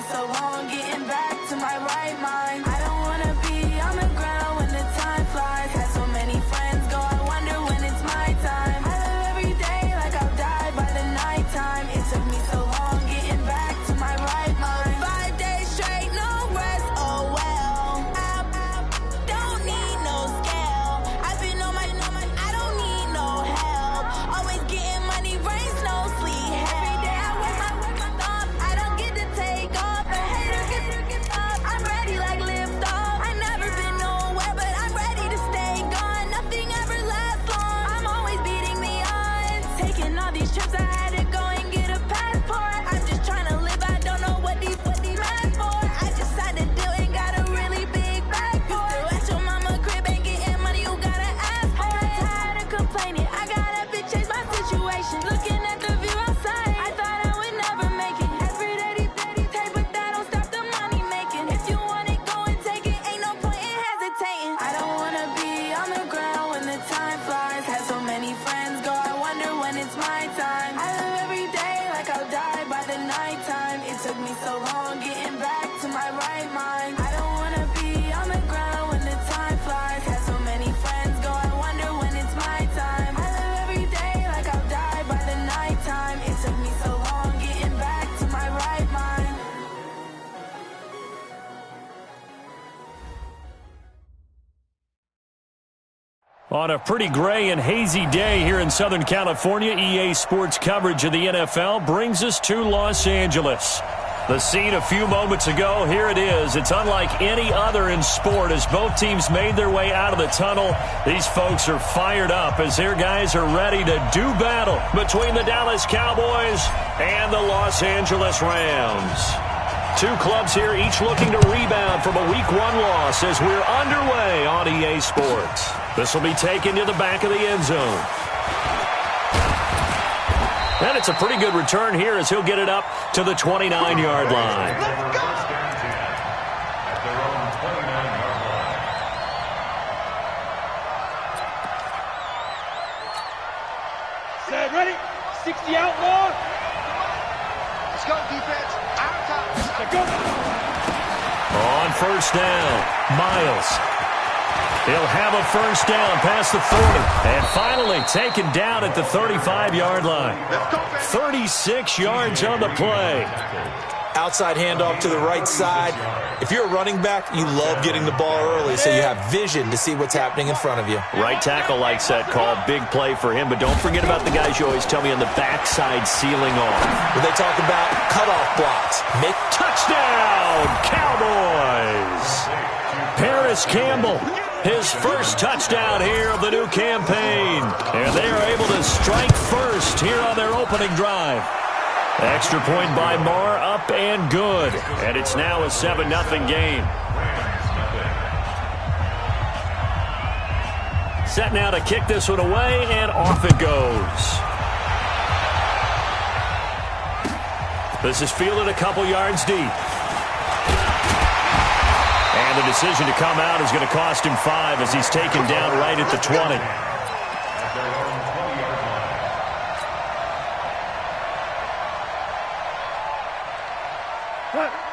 so long getting back to my right mind. I don't wanna be on the ground when the time flies. Had so many friends go, I wonder when it's my time. I live every day like I'll die by the nighttime. It took me so long getting back to my right mind. 5 days straight, no rest, oh well. I don't need no scale. I've been on my, I don't need no help. Always getting money, rain, snow, sleet, every day I work my thoughts. I don't get to take off. The haters get up. I'm ready like lift off. I never been nowhere, but I'm ready to stay gone. Nothing ever lasts long. I'm always beating the odds. Taking all these trips, I had to go and get a passport. I'm just trying to live. I don't know what these mad for. I just had to do it. Got a really big bag for it. Still at your mama crib ain't getting money. You gotta ask for it. Tired of complaining. I gotta change my situation. Looking at the view outside, I thought I would never make it. Every day they take, but that don't stop the money making. If you want it, go and take it. Ain't no point in hesitating. I don't wanna be on the ground when the time flies. Had so many friends go, I wonder when it's my time. I live every day like I'll die by the nighttime. It took me so long getting back to my right mind. I don't wanna be on the ground when the time flies. Had so many friends go, I wonder when it's my time. I live every day like I'll die by the nighttime. It took me so long getting back to my right mind. On a pretty gray and hazy day here in Southern California, EA Sports coverage of the NFL brings us to Los Angeles. The scene a few moments ago, here it is. It's unlike any other in sport as both teams made their way out of the tunnel. These folks are fired up as their guys are ready to do battle between the Dallas Cowboys and the Los Angeles Rams. Two clubs here, each looking to rebound from a Week 1 loss as we're underway on EA Sports. This will be taken to the back of the end zone. And it's a pretty good return here as he'll get it up to the 29-yard line. Set, ready? 60 outlaw. Let's go, defense. Out top. Let's go. On first down, Miles. He'll have a first down past the 40. And finally taken down at the 35-yard line. 36 yards on the play. Outside handoff to the right side. If you're a running back, you love getting the ball early so you have vision to see what's happening in front of you. Right tackle likes that call. Big play for him. But don't forget about the guys you always tell me on the backside sealing off. When they talk about cutoff blocks. Make touchdown, Cowboys! Paris Campbell, his first touchdown here of the new campaign. And they are able to strike first here on their opening drive. Extra point by Marr, up and good. And it's now a 7-0 game. Set now to kick this one away, and off it goes. This is fielded a couple yards deep. And the decision to come out is going to cost him 5 as he's taken down right at the 20.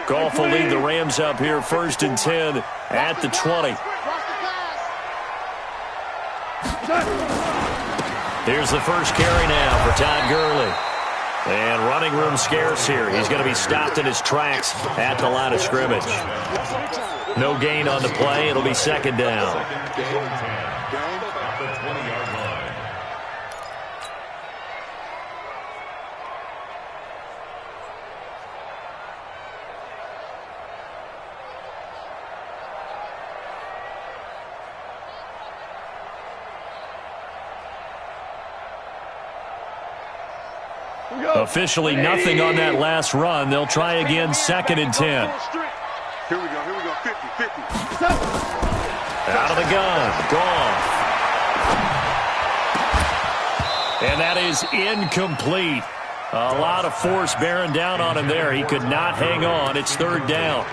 Goff will lead the Rams up here first and 10 at the 20. Here's the first carry now for Todd Gurley. And running room scarce here. He's going to be stopped in his tracks at the line of scrimmage. No gain on the play. It'll be second down. Officially nothing on that last run. They'll try again, second and 10. Here we go, 50-50. Out of the gun, Goff. And that is incomplete. A lot of force bearing down on him there. He could not hang on. It's third down.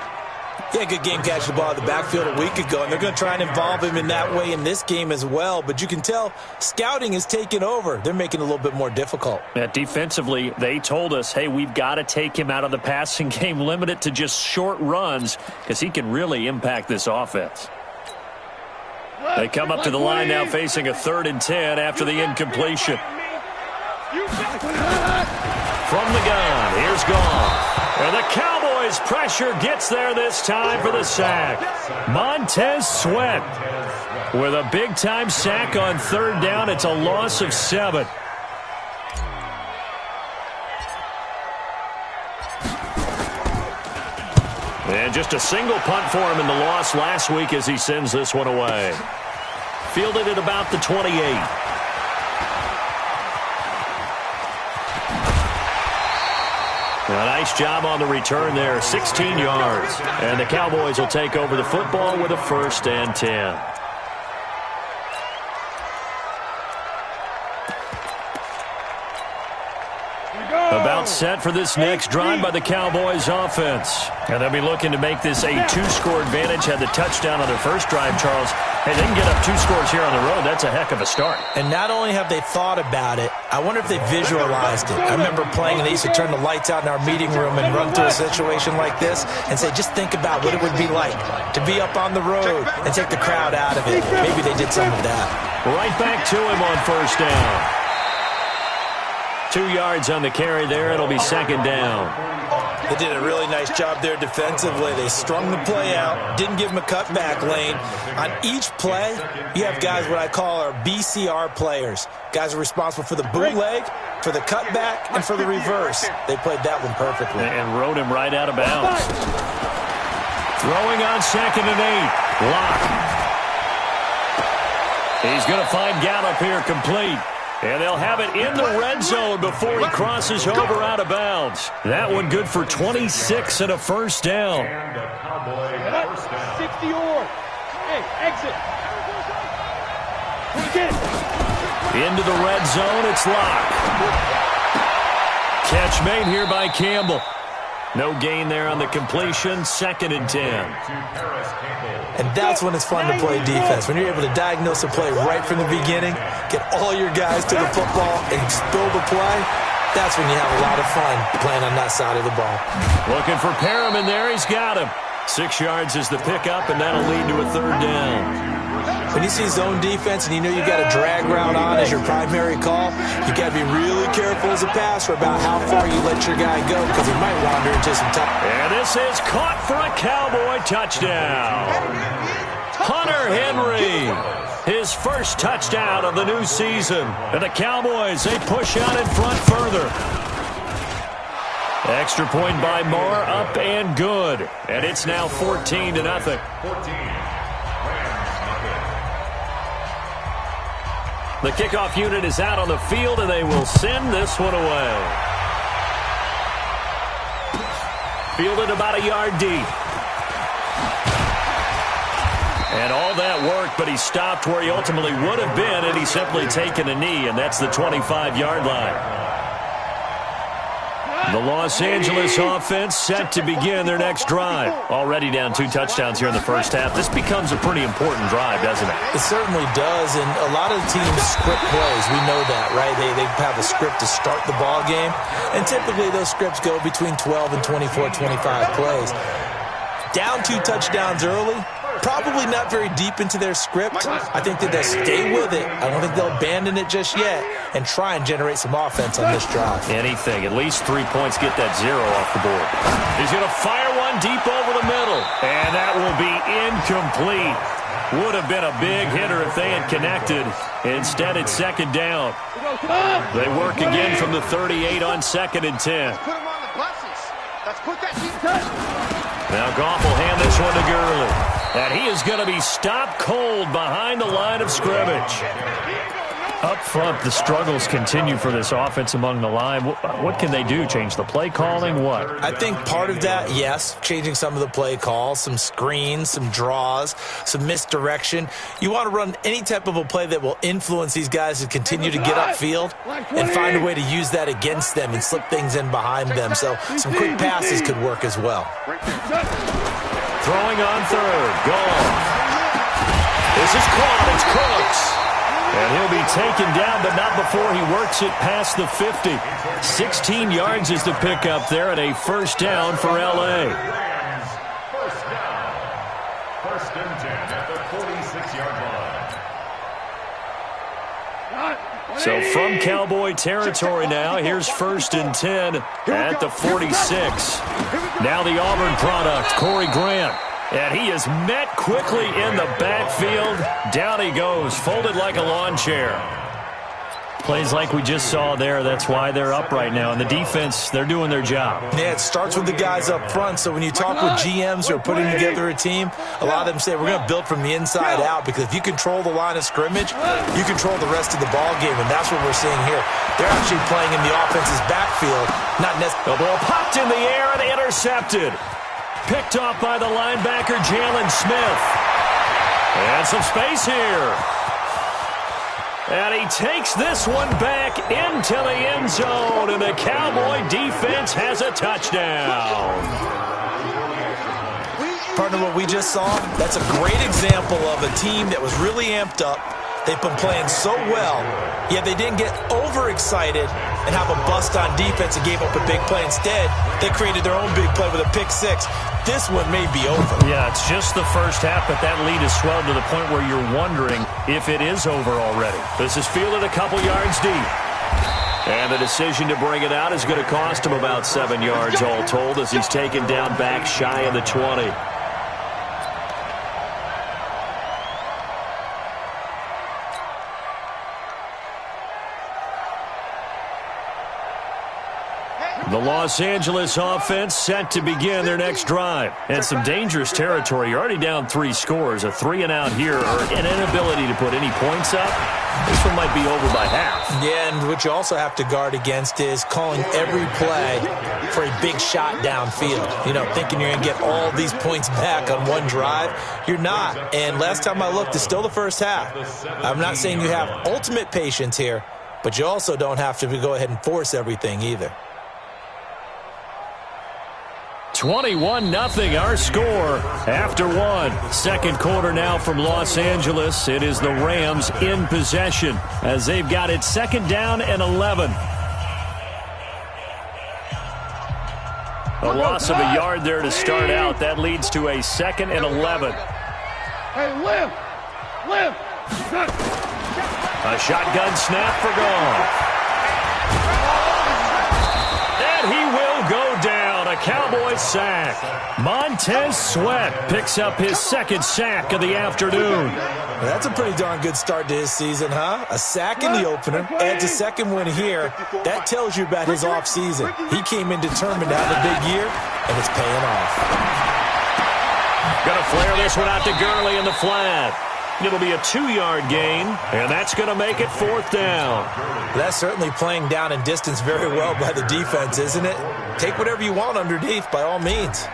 Yeah, good game catching the ball in the backfield a week ago, and they're going to try and involve him in that way in this game as well. But you can tell scouting is taking over. They're making it a little bit more difficult. Yeah, defensively, they told us, hey, we've got to take him out of the passing game, limit it to just short runs, because he can really impact this offense. They come up to the line now facing a 3rd and 10 after the incompletion. From the gun, here's Goff. And the Cowboys' pressure gets there this time for the sack. Montez Sweat with a big-time sack on 3rd down. It's a loss of 7. And just a single punt for him in the loss last week as he sends this one away. Fielded at about the 28. A nice job on the return there, 16 yards. And the Cowboys will take over the football with a 1st and 10. About set for this next drive by the Cowboys offense. And they'll be looking to make this a 2-score advantage. Had the touchdown on their first drive, Charles. Hey, they can get up 2 scores here on the road. That's a heck of a start. And not only have they thought about it, I wonder if they visualized it. I remember playing, and they used to turn the lights out in our meeting room and run through a situation like this and say, just think about what it would be like to be up on the road and take the crowd out of it. Maybe they did some of that. Right back to him on 1st down. 2 yards on the carry there. It'll be 2nd down. They did a really nice job there defensively. They strung the play out, didn't give them a cutback lane. On each play, you have guys what I call our BCR players. Guys are responsible for the bootleg, for the cutback, and for the reverse. They played that one perfectly. And rode him right out of bounds. Throwing on 2nd and 8. Lock. He's going to find Gallup here complete. And they'll have it in the red zone before he crosses over out of bounds. That one good for 26 and a 1st down. 60 or. Hey, exit. Into the red zone, it's Lock. Catch made here by Campbell. No gain there on the completion, 2nd and 10. And that's when it's fun to play defense. When you're able to diagnose a play right from the beginning, get all your guys to the football, and spill the play, that's when you have a lot of fun playing on that side of the ball. Looking for Perriman there. He's got him. 6 yards is the pickup, and that'll lead to a 3rd down. When you see zone defense and you know you got a drag route on as your primary call, you got to be really careful as a passer about how far you let your guy go because he might wander into some time. And this is caught for a Cowboy touchdown. Hunter Henry, his first touchdown of the new season. And the Cowboys, they push out in front further. Extra point by Moore, up and good. And it's now 14-0. The kickoff unit is out on the field, and they will send this one away. Fielded about a yard deep. And all that work, but he stopped where he ultimately would have been, and he's simply taken a knee, and that's the 25-yard line. The Los Angeles offense set to begin their next drive. Already down 2 touchdowns here in the first half. This becomes a pretty important drive, doesn't it? It certainly does, and a lot of teams script plays. We know that, right? They have a script to start the ball game, and typically those scripts go between 12 and 24, 25 plays. Down 2 touchdowns early, probably not very deep into their script. I think that they'll stay with it. I don't think they'll abandon it just yet and try and generate some offense on this drive. Anything. At least 3 points, get that 0 off the board. He's going to fire one deep over the middle. And that will be incomplete. Would have been a big hitter if they had connected. Instead, it's 2nd down. They work again from the 38 on 2nd and 10. Put him on the buses. Let's put that deep touch. Now Goff will hand this one to Gurley. And he is going to be stopped cold behind the line of scrimmage. Up front, the struggles continue for this offense among the line. What can they do? Change the play calling? What? I think part of that, yes, changing some of the play calls, some screens, some draws, some misdirection. You want to run any type of a play that will influence these guys to continue to get upfield and find a way to use that against them and slip things in behind them. So some quick passes could work as well. Throwing on third. Gone. This is caught. It's Cooks. And he'll be taken down, but not before he works it past the 50. 16 yards is the pickup there, and a first down for L.A. First down. First and 10 at the 46-yard line. So from Cowboy territory now, here's first and 10 at the 46. Now the Auburn product, Corey Grant. And he is met quickly in the backfield. Down he goes, folded like a lawn chair. Plays like we just saw there. That's why they're up right now. And the defense, they're doing their job. Yeah, it starts with the guys up front. So when you talk with GMs who are putting together a team, a lot of them say we're going to build from the inside out, because if you control the line of scrimmage, you control the rest of the ball game, and that's what we're seeing here. They're actually playing in the offense's backfield, not necessarily. The ball popped in the air and intercepted. Picked off by the linebacker, Jalen Smith. And some space here. And he takes this one back into the end zone, and the Cowboy defense has a touchdown. Partner, what we just saw, that's a great example of a team that was really amped up. They've been playing so well, yet they didn't get overexcited and have a bust on defense and gave up a big play. Instead, they created their own big play with a pick six. This one may be over. Yeah, it's just the first half, but that lead has swelled to the point where you're wondering if it is over already. This is fielded a couple yards deep. And the decision to bring it out is going to cost him about 7 yards all told, as he's taken down back shy of the 20. The Los Angeles offense set to begin their next drive. And some dangerous territory. You're already down 3 scores. A 3-and-out here, or an inability to put any points up. This one might be over by half. Yeah, and what you also have to guard against is calling every play for a big shot downfield. You know, thinking you're going to get all these points back on one drive. You're not. And last time I looked, it's still the first half. I'm not saying you have ultimate patience here, but you also don't have to go ahead and force everything either. 21-0 our score after one. Second quarter now from Los Angeles. It is the Rams in possession as they've got it second down and 11. A loss of a yard there to start out. That leads to a second and 11. Hey, lift. A shotgun snap for Goff. And he will go down. A Cowboy sack. Montez Sweat picks up his second sack of the afternoon. That's a pretty darn good start to his season, huh? A sack in the opener, adds a second one here. That tells you about his offseason. He came in determined to have a big year, and it's paying off. Gonna flare this one out to Gurley in the flat. It'll be a 2-yard gain, and that's going to make it fourth down. That's certainly playing down and distance very well by the defense, isn't it? Take whatever you want underneath, by all means.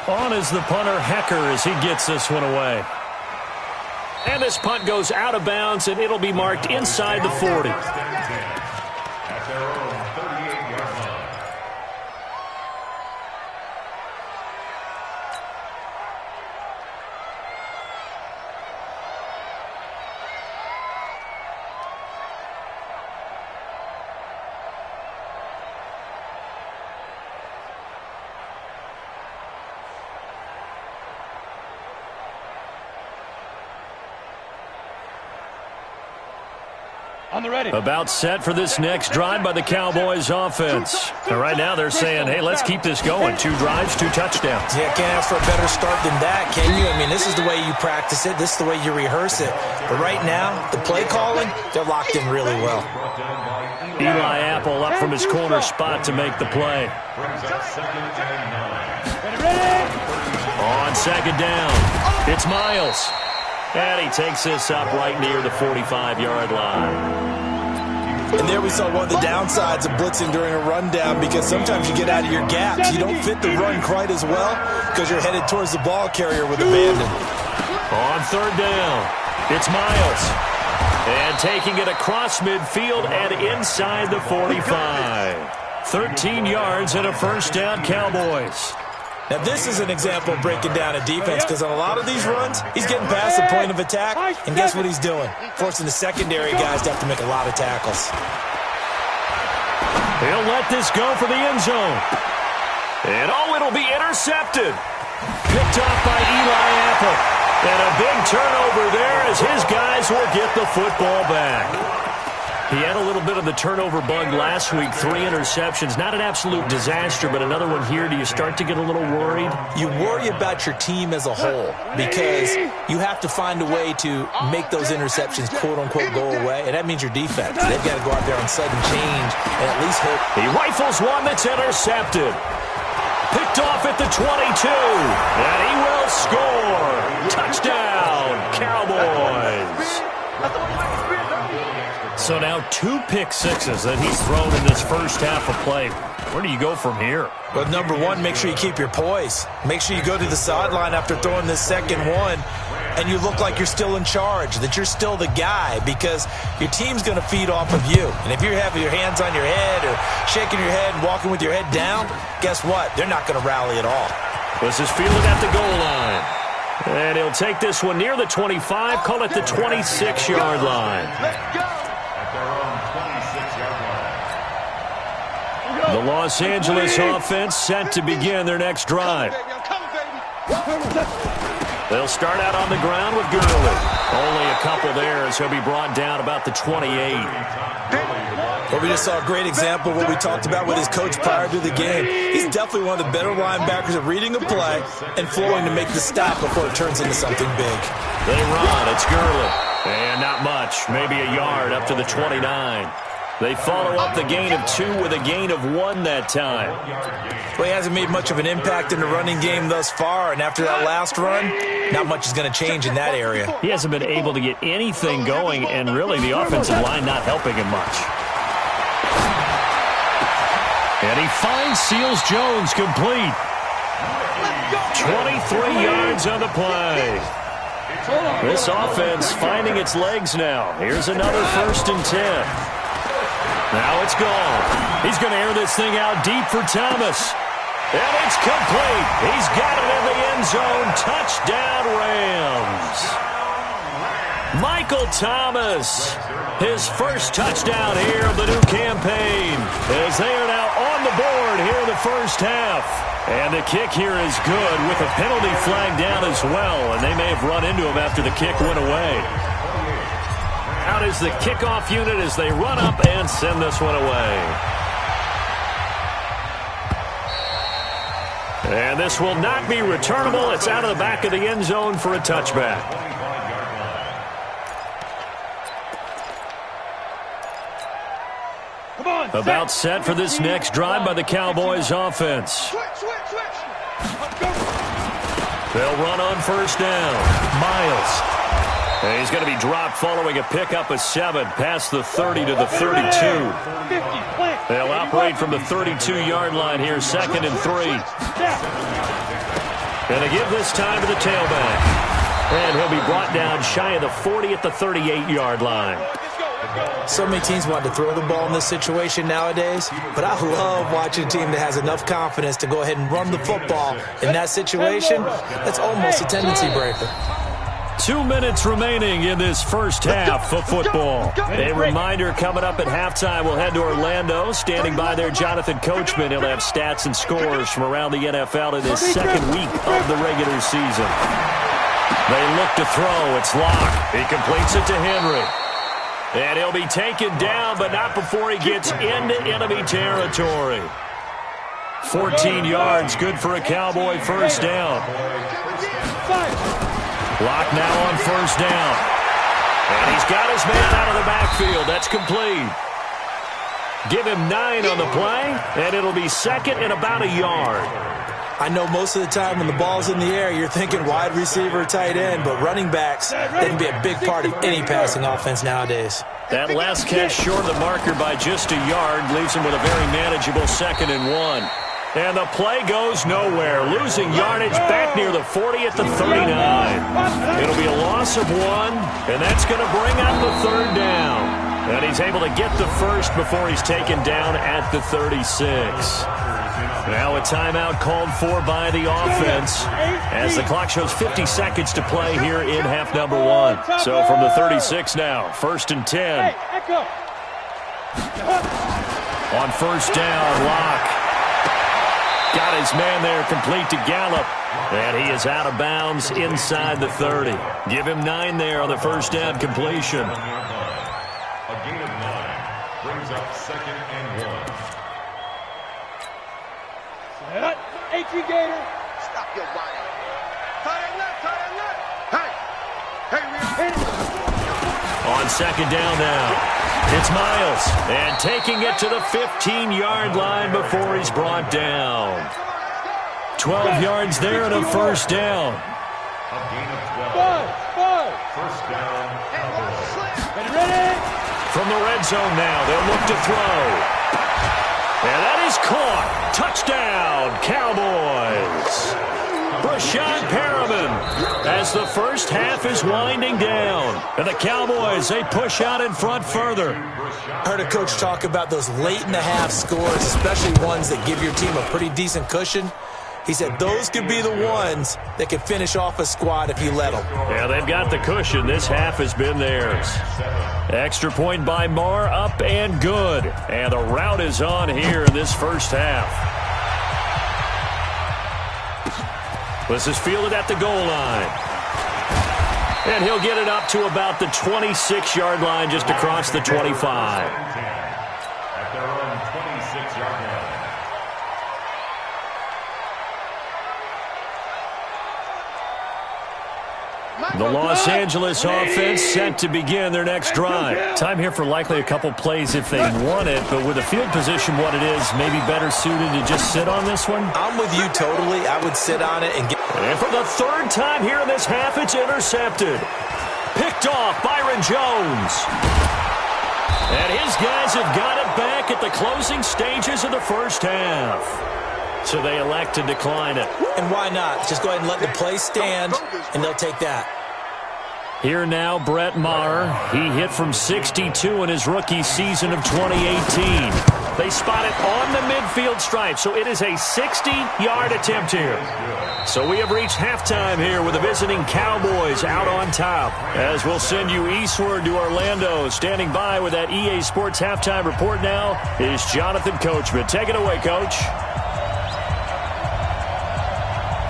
On is the punter, Hecker, as he gets this one away. And this punt goes out of bounds, and it'll be marked inside the 40. At their own 38-yard line. On the ready. About set for this next drive by the Cowboys offense. And right now they're saying, hey, let's keep this going. 2 drives, 2 touchdowns. Yeah, can't ask for a better start than that, can you? I mean, this is the way you practice it. This is the way you rehearse it. But right now, the play calling, they're locked in really well. Eli Apple up from his corner spot to make the play. On second down, it's Miles. And he takes this up right near the 45-yard line. And there we saw one of the downsides of blitzing during a rundown, because sometimes you get out of your gaps. You don't fit the run quite as well because you're headed towards the ball carrier with abandon. On third down, it's Miles. And taking it across midfield and inside the 45. 13 yards and a first down, Cowboys. Now, this is an example of breaking down a defense because on a lot of these runs, he's getting past the point of attack, and guess what he's doing? Forcing the secondary guys to have to make a lot of tackles. He'll let this go for the end zone. And, it'll be intercepted. Picked off by Eli Apple. And a big turnover there as his guys will get the football back. He had a little bit of the turnover bug last week, 3 interceptions. Not an absolute disaster, but another one here. Do you start to get a little worried? You worry about your team as a whole because you have to find a way to make those interceptions, quote-unquote, go away, and that means your defense. They've got to go out there on sudden change and at least hope. He rifles one that's intercepted. Picked off at the 22, and he will score. Touchdown, Cowboys. So now 2 pick sixes that he's thrown in this first half of play. Where do you go from here? Well, number one, make sure you keep your poise. Make sure you go to the sideline after throwing this second one, and you look like you're still in charge, that you're still the guy, because your team's going to feed off of you. And if you're having your hands on your head or shaking your head and walking with your head down, guess what? They're not going to rally at all. This is fielded at the goal line. And he'll take this one near the 25, call it the 26-yard line. The Los Angeles offense set to begin their next drive. They'll start out on the ground with Gurley. Only a couple there as he'll be brought down about the 28. Well, we just saw a great example of what we talked about with his coach prior to the game. He's definitely one of the better linebackers at reading a play and flowing to make the stop before it turns into something big. They run. It's Gurley. And not much. Maybe a yard up to the 29. They follow up the gain of 2 with a gain of 1 that time. Well, he hasn't made much of an impact in the running game thus far, and after that last run, not much is going to change in that area. He hasn't been able to get anything going, and really the offensive line not helping him much. And he finds Seals Jones complete. 23 yards on the play. This offense finding its legs now. Here's another 1st and 10. Now it's gone. He's going to air this thing out deep for Thomas. And it's complete. He's got it in the end zone. Touchdown, Rams. Michael Thomas, his first touchdown here of the new campaign, as they are now on the board here in the first half. And the kick here is good with a penalty flag down as well, and they may have run into him after the kick went away. Out is the kickoff unit as they run up and send this one away. And this will not be returnable. It's out of the back of the end zone for a touchback. About set for this next drive by the Cowboys offense. They'll run on 1st down. Miles. And he's going to be dropped following a pickup of 7 past the 30 to the 32. They'll operate from the 32-yard line here, 2nd and 3. And they give this time to the tailback. And he'll be brought down shy of the 40 at the 38-yard line. So many teams want to throw the ball in this situation nowadays, but I love watching a team that has enough confidence to go ahead and run the football in that situation. That's almost a tendency breaker. 2 minutes remaining in this first half of football. A reminder coming up at halftime, we'll head to Orlando. Standing by there, Jonathan Coachman. He'll have stats and scores from around the NFL in his 2nd week of the regular season. They look to throw. It's Locke. He completes it to Henry. And he'll be taken down, but not before he gets into enemy territory. 14 yards, good for a Cowboy first down. Locke now on 1st down. And he's got his man out of the backfield. That's complete. Give him 9 on the play, and it'll be 2nd and about a yard. I know most of the time when the ball's in the air, you're thinking wide receiver, tight end, but running backs, they can be a big part of any passing offense nowadays. That last catch short of the marker by just a yard leaves him with a very manageable 2nd and 1. And the play goes nowhere. Losing yardage back near the 40 at the 39. It'll be a loss of 1, and that's going to bring up the 3rd down. And he's able to get the first before he's taken down at the 36. Now a timeout called for by the offense as the clock shows 50 seconds to play here in half number 1. So from the 36 now, 1st and 10. On first down, Locke got his man there complete to Gallup. And he is out of bounds inside the 30. Give him 9 there on the first down completion. A gain of 9 brings up 2nd and 1. Gator. Stop your whining. Tie a nut, tie a nut. Hey, on 2nd down now, it's Miles. And taking it to the 15-yard line before he's brought down. 12 yards there and a first down. A gain of 12. First down. ready. From the red zone now, they'll look to throw. And that is caught. Touchdown, Cowboys. Brashad Perriman as the first half is winding down. And the Cowboys, they push out in front further. Heard a coach talk about those late-in-the-half scores, especially ones that give your team a pretty decent cushion. He said those could be the ones that could finish off a squad if you let them. Yeah, they've got the cushion. This half has been theirs. Extra point by Marr, up and good. And the route is on here in this first half. This is fielded at the goal line. And he'll get it up to about the 26-yard line, just across the 25. At their own 26-yard line. The Los Angeles offense set to begin their next drive. Time here for likely a couple plays if they want it, but with the field position what it is, maybe better suited to just sit on this one? I'm with you totally. I would sit on it and get... And for the third time here in this half, it's intercepted. Picked off Byron Jones. And his guys have got it back at the closing stages of the first half. So they elect to decline it. And why not? Just go ahead and let the play stand, and they'll take that. Here now, Brett Maher. He hit from 62 in his rookie season of 2018. They spot it on the midfield stripe, so it is a 60-yard attempt here. So we have reached halftime here with the visiting Cowboys out on top. As we'll send you eastward to Orlando. Standing by with that EA Sports halftime report now is Jonathan Coachman. Take it away, Coach.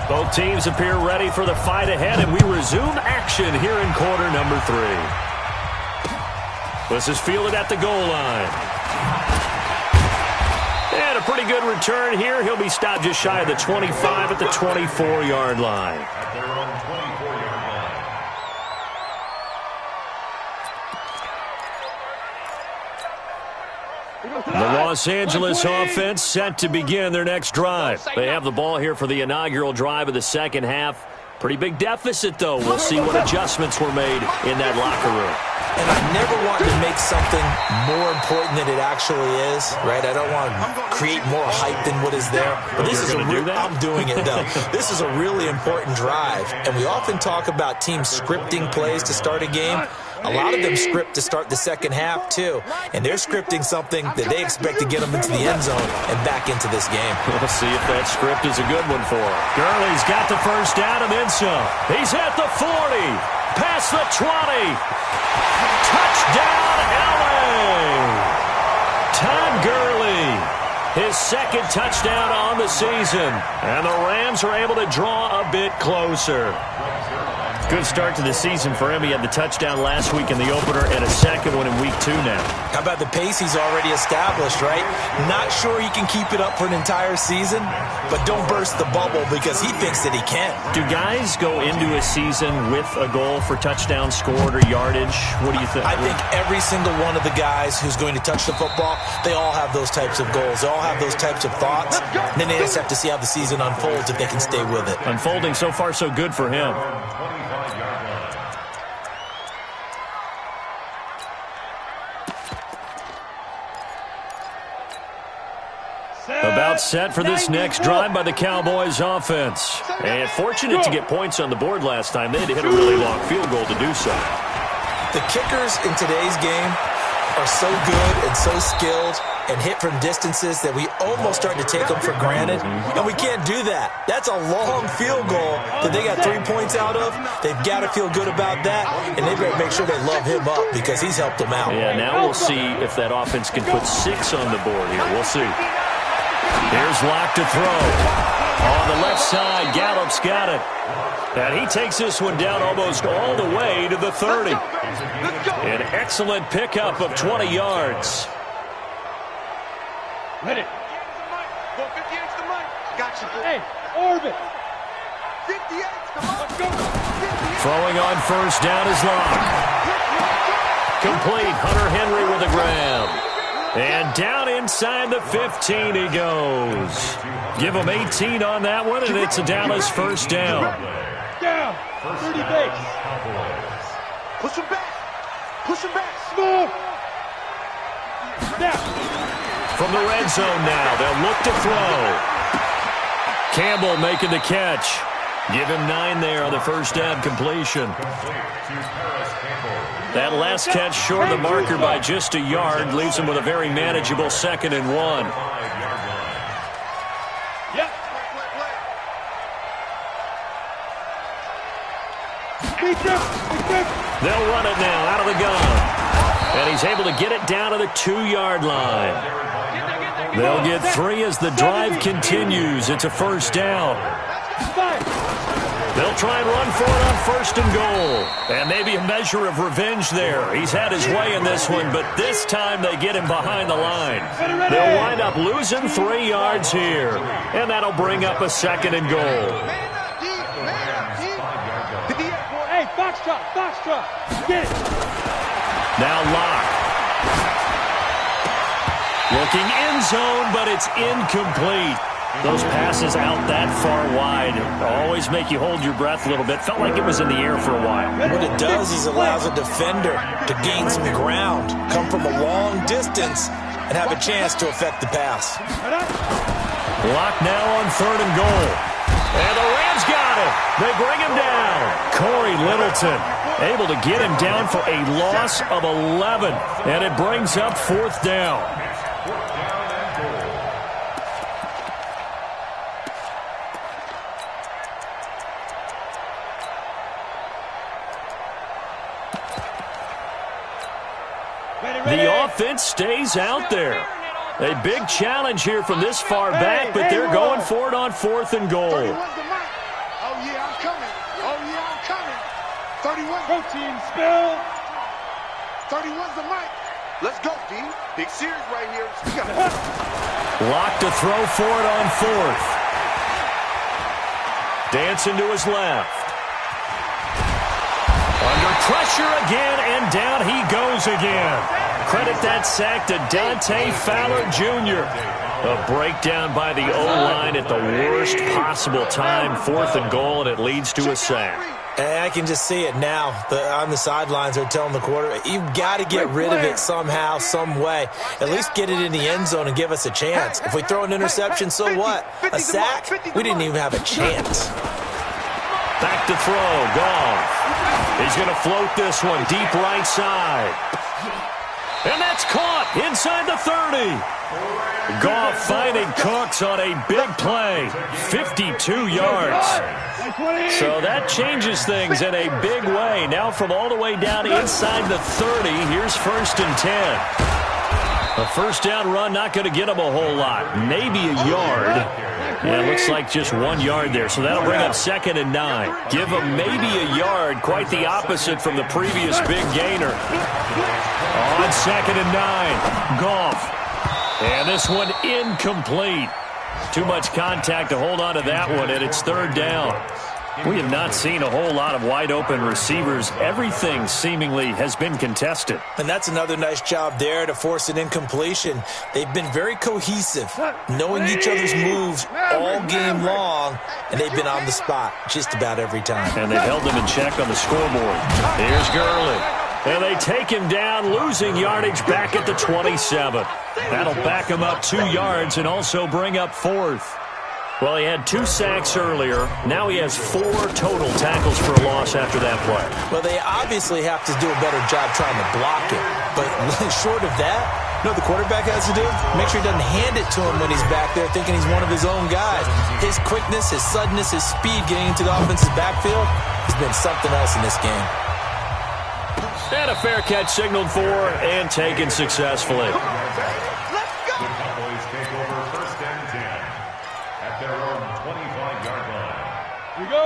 Both teams appear ready for the fight ahead, and we resume action here in quarter number 3. This is fielded at the goal line. And a pretty good return here. He'll be stopped just shy of the 25 at the 24-yard line. At their own 24-yard line. The Los Angeles offense set to begin their next drive. They have the ball here for the inaugural drive of the second half. Pretty big deficit, though. We'll see what adjustments were made in that locker room. And I never want to make something more important than it actually is, right? I don't want to create more hype than what is there. But this is I'm doing it, though. This is a really important drive. And we often talk about teams scripting plays to start a game. A lot of them script to start the second half, too. And they're scripting something that they expect to get them into the end zone and back into this game. We'll see if that script is a good one for him. Gurley's got the first down and then some. He's at the 40. Past the 20. Touchdown, LA! Todd Gurley. His second touchdown on the season. And the Rams are able to draw a bit closer. Good start to the season for him. He had the touchdown last week in the opener and a second one in week 2 now. How about the pace he's already established, right? Not sure he can keep it up for an entire season, but don't burst the bubble because he thinks that he can. Do guys go into a season with a goal for touchdown scored or yardage? What do you think? I think every single one of the guys who's going to touch the football, they all have those types of goals. They all have those types of thoughts. And then they just have to see how the season unfolds if they can stay with it. Unfolding so far so good for him. About set for this next drive by the Cowboys offense. And fortunate to get points on the board last time. They had to hit a really long field goal to do so. The kickers in today's game, are so good and so skilled and hit from distances that we almost start to take them for granted, and we can't do that. That's a long field goal that they got 3 points out of. They've got to feel good about that, and they've got to make sure they love him up because he's helped them out. Yeah, now we'll see if that offense can put 6 on the board here. We'll see. Here's Locke to throw. On the left side, Gallup's got it. And he takes this one down almost all the way to the 30. An excellent pickup of 20 yards. Hit it. Go 58 to the mic. Got you. Hey, orbit. 58. Come on. Let's go. 58. Throwing on first down is Locke. Complete. Hunter Henry with a grab. And down inside the 15 he goes. Give him 18 on that one, and it's a Dallas first down. Down. 30 base. Push him back. Push him back. Smooth. Snap. From the red zone now, they'll look to throw. Campbell making the catch. Give him 9 there on the first down completion. That last catch short of the marker by just a yard leaves him with a very manageable 2nd and 1. Yep. They'll run it now out of the gun. And he's able to get it down to the 2-yard line. They'll get 3 as the drive continues. It's a first down. They'll try and run for it on 1st and goal. And maybe a measure of revenge there. He's had his way in this one, but this time they get him behind the line. They'll wind up losing 3 yards here. And that'll bring up a 2nd and goal. Hey, Foxtrot. Get it. Now Locke. Looking end zone, but it's incomplete. Those passes out that far wide always make you hold your breath a little bit. Felt like it was in the air for a while. What it does is allows a defender to gain some ground, come from a long distance, and have a chance to affect the pass. Locke now on 3rd and goal. And the Rams got it. They bring him down. Corey Littleton able to get him down for a loss of 11. And it brings up 4th down. The offense stays out there. A big challenge here from this far back, but they're going for it on 4th and goal. 31's the mic. Oh, yeah, I'm coming. Oh, yeah, I'm coming. 31. Protein spill. 31's the mic. Let's go, D. Big series right here. We got Locke to throw for it on 4th. Dancing to his left. Under pressure again, and down he goes again. Credit that sack to Dante Fowler Jr. A breakdown by the O-line at the worst possible time. 4th and goal, and it leads to a sack. And I can just see it now. On the sidelines, they're telling the quarterback, you've got to get rid of it somehow, some way. At least get it in the end zone and give us a chance. If we throw an interception, so what? A sack? We didn't even have a chance. Back to throw. Goff. He's going to float this one deep right side. And that's caught inside the 30. Goff finding Cooks on a big play. 52 yards. So that changes things in a big way. Now from all the way down inside the 30, here's 1st and 10. A first down run not going to get him a whole lot. Maybe a yard. Yeah, it looks like just 1 yard there. So that'll bring up 2nd and 9. Give him maybe a yard. Quite the opposite from the previous big gainer. On 2nd and 9. Goff. And this one incomplete. Too much contact to hold on to that one, and it's 3rd down. We have not seen a whole lot of wide-open receivers. Everything seemingly has been contested. And that's another nice job there to force an incompletion. They've been very cohesive, knowing each other's moves all game long, and they've been on the spot just about every time. And they've held them in check on the scoreboard. Here's Gurley. And they take him down, losing yardage back at the 27. That'll back him up 2 yards and also bring up 4th. Well, he had 2 sacks earlier. Now he has 4 total tackles for a loss after that play. Well, they obviously have to do a better job trying to block him. But short of that, you know what the quarterback has to do? Make sure he doesn't hand it to him when he's back there thinking he's one of his own guys. His quickness, his suddenness, his speed getting into the offensive backfield has been something else in this game. And a fair catch signaled for and taken successfully.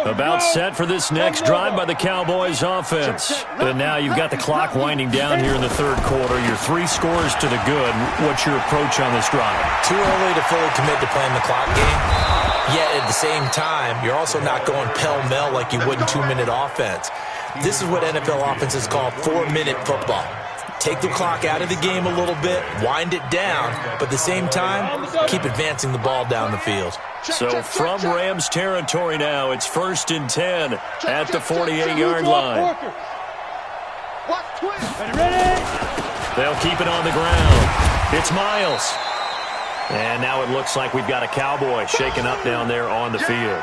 About set for this next drive by the Cowboys offense. And now you've got the clock winding down here in the third quarter. Your 3 scores to the good. What's your approach on this drive? Too early to fully commit to playing the clock game. Yet at the same time, you're also not going pell-mell like you would in 2-minute offense. This is what NFL offenses call 4-minute football. Take the clock out of the game a little bit, wind it down, but at the same time, keep advancing the ball down the field. So from Rams territory now, it's 1st and 10 at the 48-yard line. They'll keep it on the ground. It's Miles. And now it looks like we've got a Cowboy shaken up down there on the field.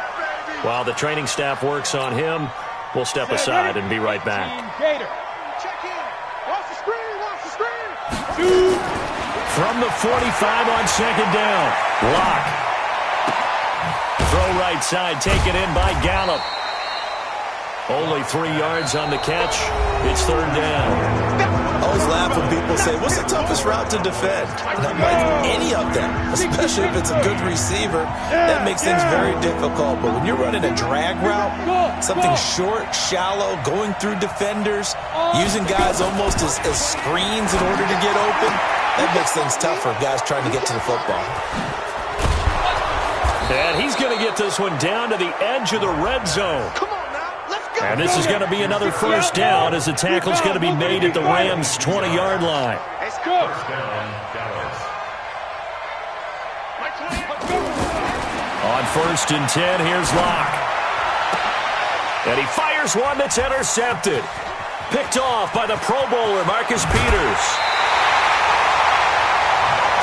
While the training staff works on him, we'll step aside and be right back. From the 45 on 2nd down. Lock. Throw right side, taken in by Gallup. Only 3 yards on the catch. It's 3rd down. I always laugh when people say, what's the toughest route to defend? Not like any of them, especially if it's a good receiver. That makes things very difficult. But when you're running a drag route, something short, shallow, going through defenders, using guys almost as screens in order to get open, that makes things tough for guys trying to get to the football. And he's going to get this one down to the edge of the red zone. And this is going to be another 1st down as the tackle's going to be made at the Rams' 20-yard line. On 1st and 10, here's Locke. And he fires one that's intercepted. Picked off by the Pro Bowler, Marcus Peters.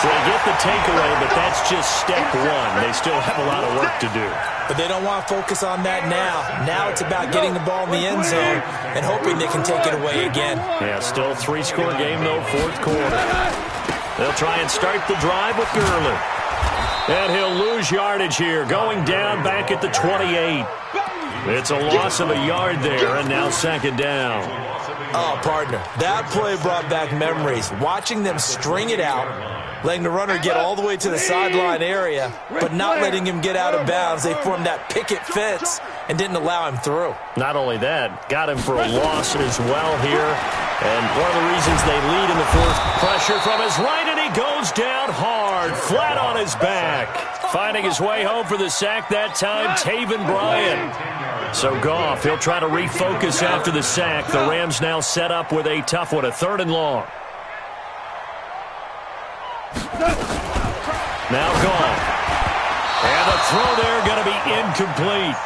So they get the takeaway, but that's just step 1. They still have a lot of work to do. But they don't want to focus on that now. Now it's about getting the ball in the end zone and hoping they can take it away again. Yeah, still 3-score game, though, 4th quarter. They'll try and start the drive with Gurley. And he'll lose yardage here, going down back at the 28. It's a loss of a yard there, and now 2nd down. Oh, partner, that play brought back memories. Watching them string it out, letting the runner get all the way to the sideline area, but not letting him get out of bounds. They formed that picket fence and didn't allow him through. Not only that, got him for a loss as well here. And one of the reasons they lead in the 4th, pressure from his right, and he goes down hard, flat on his back. Finding his way home for the sack that time, Taven Bryan. So Goff, he'll try to refocus after the sack. The Rams now set up with a tough one, a 3rd and long. Now Goff. And the throw there going to be incomplete.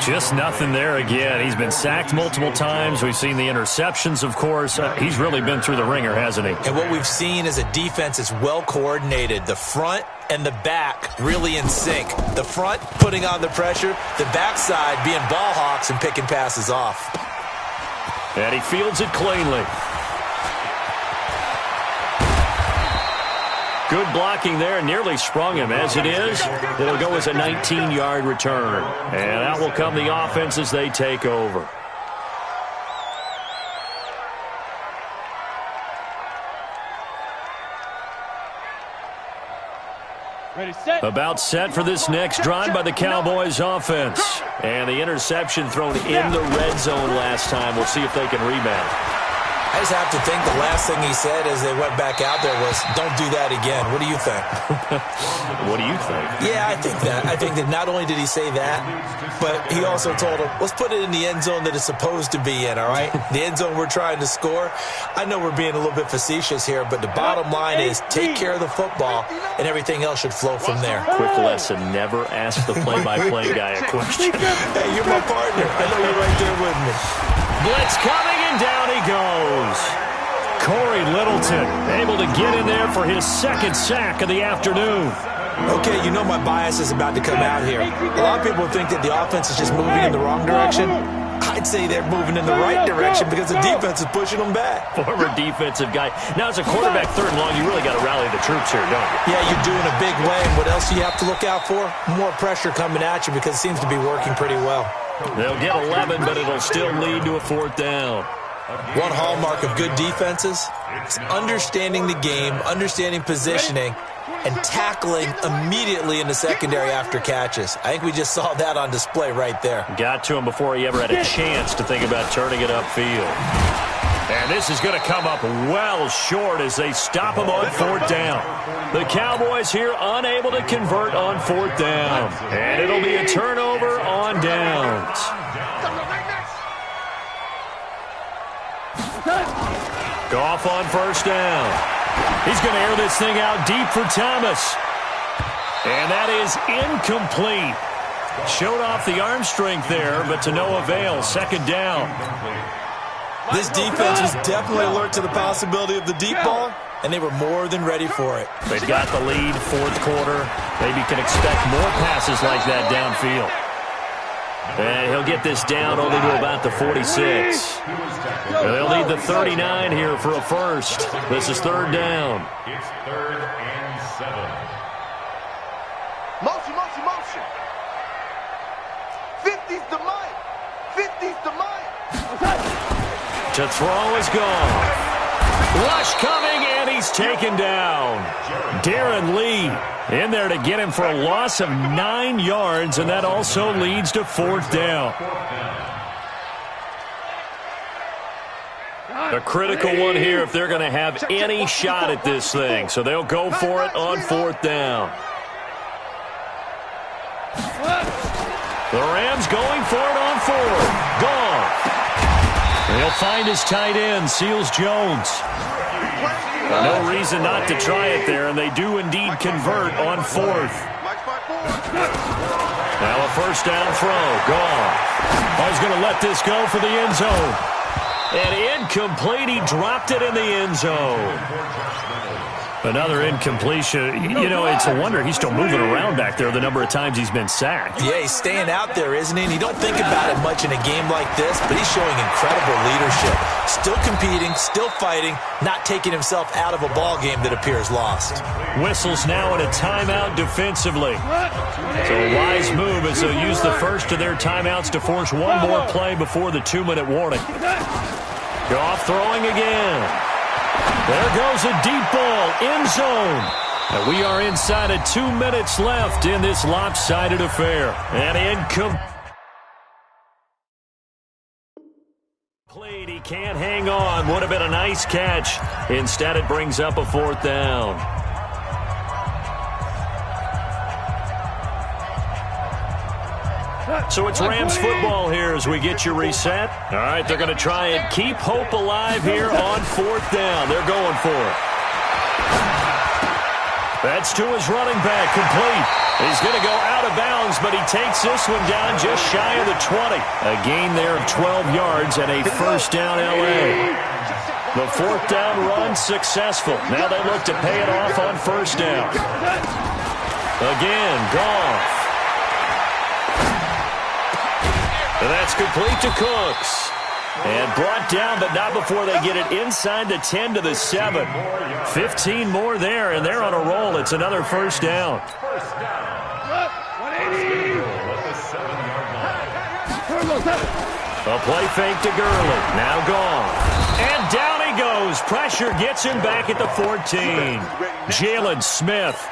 Just nothing there again. He's been sacked multiple times. We've seen the interceptions, of course. He's really been through the ringer, hasn't he? And what we've seen is a defense that's well coordinated. The front and the back really in sync. The front putting on the pressure, the backside being ball hawks and picking passes off. And he fields it cleanly. Good blocking there, nearly sprung him. As it is, it'll go as a 19-yard return. And out will come the offense as they take over. Ready, set. About set for this next drive by the Cowboys offense. And the interception thrown in the red zone last time. We'll see if they can rebound. I just have to think the last thing he said as they went back out there was, don't do that again. What do you think? What do you think? Yeah, I think that. I think that not only did he say that, but he also told him, let's put it in the end zone that it's supposed to be in, all right? The end zone we're trying to score. I know we're being a little bit facetious here, but the bottom line is take care of the football, and everything else should flow from there. Quick lesson, never ask the play-by-play guy a question. Hey, you're my partner. I know you're right there with me. Blitz coming, and down he goes. Corey Littleton able to get in there for his 2nd sack of the afternoon. Okay, you know my bias is about to come out here. A lot of people think that the offense is just moving in the wrong direction. I'd say they're moving in the right direction because the defense is pushing them back. Former defensive guy. Now, as a quarterback, third and long, you really got to rally the troops here, don't you? Yeah, you're doing a big way, and what else do you have to look out for? More pressure coming at you because it seems to be working pretty well. They'll get 11, but it'll still lead to a fourth down. One hallmark of good defenses is understanding the game, understanding positioning, and tackling immediately in the secondary after catches. I think we just saw that on display right there. Got to him before he ever had a chance to think about turning it upfield. And this is going to come up well short as they stop him on fourth down. The Cowboys here unable to convert on fourth down. And it'll be a turnover on downs. Goff on first down. He's going to air this thing out deep for Thomas. And that is incomplete. Showed off the arm strength there, but to no avail. Second down. This defense was definitely alert to the possibility of the deep ball, and they were more than ready for it. They've got the lead, fourth quarter. Maybe can expect more passes like that downfield. And he'll get this down only to about the 46. They'll need the 39 here for a first. This is third down. It's 3rd and 7. Motion, motion, motion. 50's the mic. 50's the mic. To throw is gone. Rush coming, and he's taken down. Darren Lee in there to get him for a loss of 9 yards, and that also leads to fourth down. A critical one here if they're going to have any shot at this thing. So they'll go for it on fourth down. The Rams going for it on fourth. Gone. He'll find his tight end, Seals Jones. No reason not to try it there, and they do indeed convert on fourth. Now a first down throw. Gone. He's going to let this go for the end zone. And incomplete. He dropped it in the end zone. Another incompletion. You know, it's a wonder he's still moving around back there the number of times he's been sacked. Yeah, he's staying out there, isn't he? And you don't think about it much in a game like this, but he's showing incredible leadership. Still competing, still fighting, not taking himself out of a ball game that appears lost. Whistles now in a timeout defensively. So a wise move as they'll use the first of their timeouts to force one more play before the 2-minute warning. Goff throwing again. There goes a deep ball, end zone. And we are inside of 2 minutes left in this lopsided affair. And incomplete. He can't hang on. Would have been a nice catch. Instead, it brings up a fourth down. So it's Rams football here as we get you reset. All right, they're going to try and keep hope alive here on fourth down. They're going for it. That's to his running back, complete. He's going to go out of bounds, but he takes this one down just shy of the 20. A gain there of 12 yards and a first down L.A. The fourth down run successful. Now they look to pay it off on first down. Again, Goff. And that's complete to Cooks. And brought down, but not before they get it inside the 10 to the 7. 15 more there, and they're on a roll. It's another first down. First down. 180. At the 7-yard line. A play fake to Gurley. Now gone. And down he goes. Pressure gets him back at the 14. Jalen Smith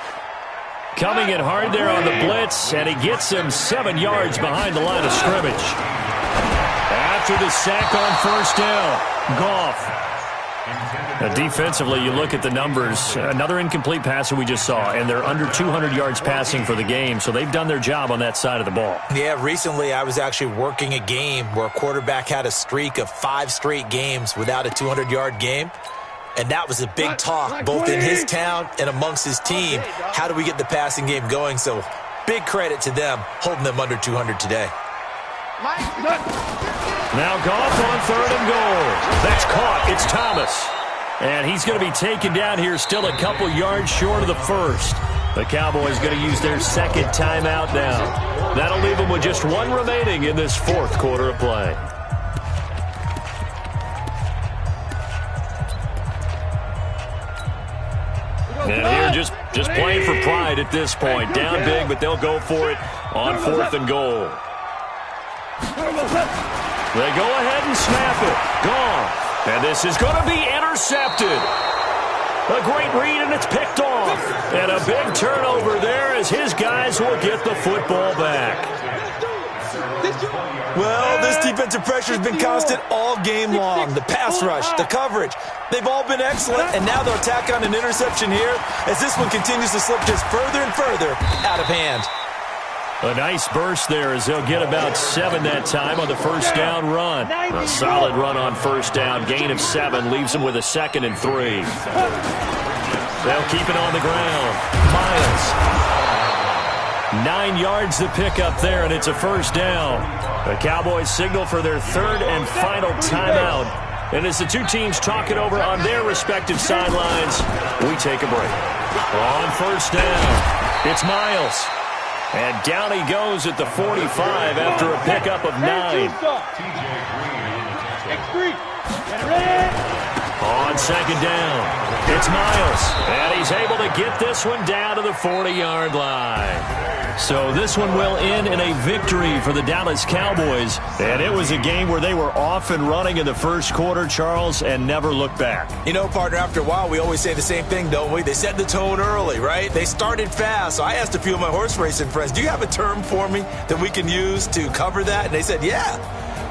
coming in hard there on the blitz, and he gets him 7 yards behind the line of scrimmage. After the sack on first down, Goff. Defensively, you look at the numbers. Another incomplete pass that we just saw, and they're under 200 yards passing for the game, so they've done their job on that side of the ball. Yeah, recently I was actually working a game where a quarterback had a streak of 5 straight games without a 200-yard game. And that was a big talk, both in his town and amongst his team. How do we get the passing game going? So big credit to them, holding them under 200 today. Now Goff on third and goal. That's caught. It's Thomas. And he's going to be taken down here still a couple yards short of the first. The Cowboys going to use their second timeout now. That'll leave them with just one remaining in this fourth quarter of play. And here just playing for pride at this point. Down big, but they'll go for it on 4th and goal. They go ahead and snap it. Gone. And this is going to be intercepted. A great read, and it's picked off. And a big turnover there as his guys will get the football back. Well, this defensive pressure has been constant all game long. The pass rush, the coverage, they've all been excellent, and now they'll tack on an interception here as this one continues to slip just further and further out of hand. A nice burst there as they'll get about 7 that time on the first down run. A solid run on first down. Gain of 7 leaves them with a 2nd and 3. They'll keep it on the ground. Miles. 9 yards to pick up there, and it's a first down. The Cowboys signal for their 3rd and final timeout. And as the two teams talk it over on their respective sidelines, we take a break. On first down, it's Miles. And down he goes at the 45 after a pickup of 9. On second down, it's Miles. And he's able to get this one down to the 40-yard line. So this one will end in a victory for the Dallas Cowboys. And it was a game where they were off and running in the first quarter, Charles, and never looked back. You know, partner, after a while, we always say the same thing, don't we? They set the tone early, right? They started fast. So I asked a few of my horse racing friends, do you have a term for me that we can use to cover that? And they said, yeah.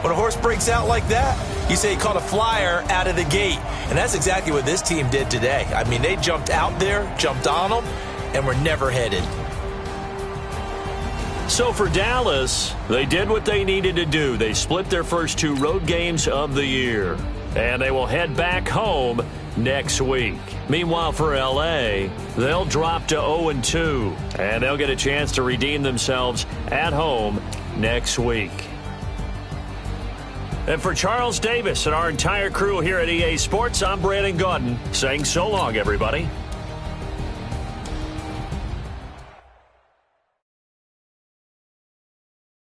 When a horse breaks out like that, you say he caught a flyer out of the gate. And that's exactly what this team did today. I mean, they jumped out there, jumped on them, and were never headed. So for Dallas, they did what they needed to do. They split their first 2 road games of the year. And they will head back home next week. Meanwhile, for L.A., they'll drop to 0-2. And they'll get a chance to redeem themselves at home next week. And for Charles Davis and our entire crew here at EA Sports, I'm Brandon Gaudin saying so long, everybody.